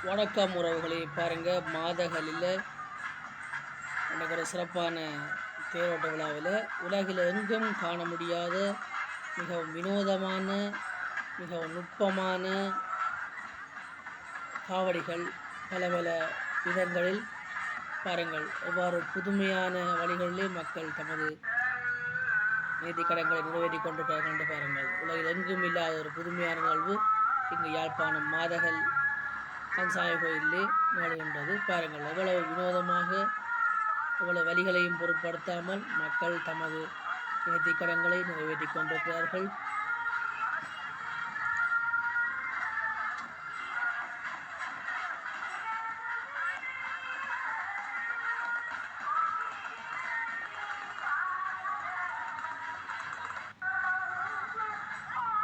வணக்கம் உறவுகளை பாருங்கள். மாதகளில் எனக்கு ஒரு சிறப்பான தேரோட்ட விழாவில் உலகில் எங்கும் காண முடியாத மிகவும் வினோதமான மிகவும் நுட்பமான காவடிகள் பல பல விதங்களில் பாருங்கள். எவ்வாறு புதுமையான வழிகளிலே மக்கள் தமது நேர்த்திக்கடன்களை நிறைவேற்றி கொண்டிருக்கிறார்கள் என்று பாருங்கள். உலகில் எங்கும் இல்லாத ஒரு புதுமையான நிகழ்வு இங்கு யாழ்ப்பாணம் மாதகள் கந்தசாமி கோயிலே நிகழ்கின்றது. பாருங்கள், எவ்வளவு வினோதமாக எவ்வளவு வழிகளையும் பொருட்படுத்தாமல் மக்கள் தமது நேர்த்திக்கடன்களை நிறைவேற்றி கொண்டிருக்கிறார்கள்.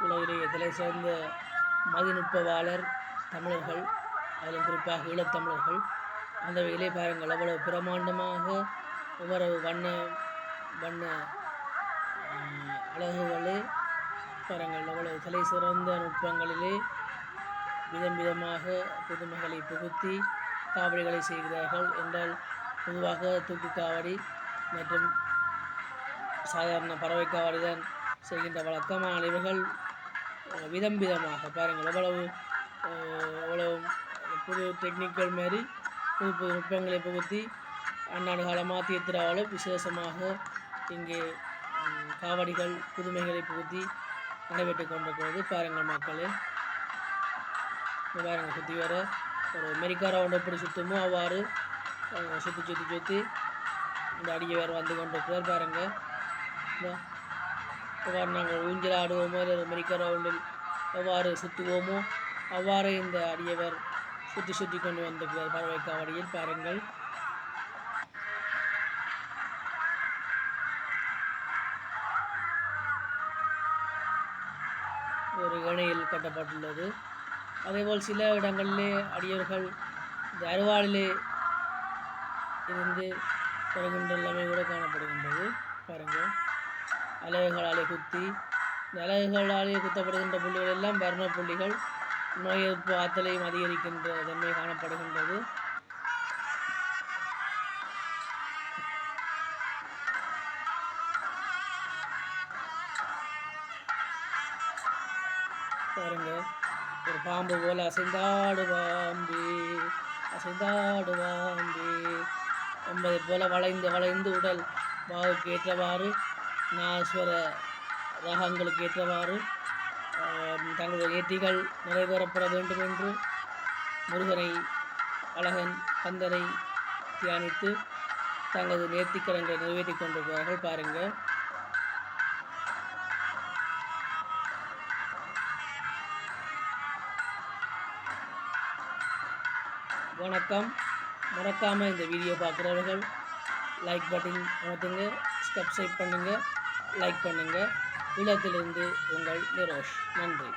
உலகிலேயே தலை சேர்ந்த மதிநுட்பவாளர் தமிழர்கள், அதிலும் குறிப்பாக ஈழத்தமிழர்கள். அந்த வகையிலே பாருங்கள், அவ்வளவு பிரமாண்டமாக ஒவ்வொரு வண்ண வண்ண அழகுகளே பாருங்கள், அவ்வளவு தலை சிறந்த நுட்பங்களிலே விதம் விதமாக புதுமைகளை புகுத்தி காவடிகளை செய்கிறார்கள். என்றால் பொதுவாக தூக்கு காவடி மற்றும் சாதாரண பறவை காவடி தான் செய்கின்ற வழக்கமான இவர்கள் விதம் விதமாக பாருங்கள், எவ்வளவு புது டெக்னிக்கல் மாரி புது புது நுட்பங்களை புகுத்தி அந்நாடு காலமாக தீர்த்திராவலும் விசேஷமாக இங்கே காவடிகள் புதுமைகளை புகுத்தி நடைபெற்று கொண்டிருக்கிறது. பாருங்கள் மக்களே, பாருங்கள், சுற்றி வர ஒரு மெரிக்கா ரவுண்ட் எப்படி சுற்றுமோ அவ்வாறு சுற்றி சுற்றி சுற்றி இந்த அடியை வேறு வந்து கொண்டிருக்கிறார். பாருங்கள், எவ்வாறு நாங்கள் ஊஞ்சல் ஆடுவோமோ இல்லை மெரிக்கா ரவுண்டில் எவ்வாறு சுற்றுவோமோ அவ்வாறு இந்த அடியவர் சுற்றி சுற்றி கொண்டு வந்திருக்கிறார் பறவை காவடியில். பாருங்கள், ஒரு இணையில் கட்டப்பட்டுள்ளது. அதேபோல் சில இடங்களிலே அடியவர்கள் இந்த அருவாளிலே இருந்து வருகின்ற எல்லாமே கூட காணப்படுகின்றது. பாருங்கள், அலகுகளாலே குத்தி இந்த அலகுகளாலே குத்தப்படுகின்ற புள்ளிகள் எல்லாம் வர்ண புள்ளிகள், நோய் எதிர்ப்பு ஆற்றலையும் அதிகரிக்கின்ற தன்மை காணப்படுகின்றது. பாருங்க, ஒரு பாம்பு போல அசைந்தாடு பாம்பே அசைந்தாடு பாம்பே என்பதை போல வளைந்து வளைந்து உடல் பாவுக்கு ஏற்றவாறு நாஸ்வர ராகங்களுக்கு ஏற்றவாறு தங்களுடைய நேர்த்திகள் நிறைவேறப்பட வேண்டும் என்று முருகனை அழகன் கந்தனை தியானித்து தங்களது நேர்த்திக்கடன்களை நிறைவேற்றி கொண்டிருக்கிறார்கள். பாருங்கள், வணக்கம். மறக்காமல் இந்த வீடியோ பார்க்குறவர்கள் லைக் பட்டன் அமர்த்துங்க, சப்ஸ்கிரைப் பண்ணுங்கள், லைக் பண்ணுங்கள். ஈழத்திலிருந்து உங்கள் நிரோஷ். நன்றி.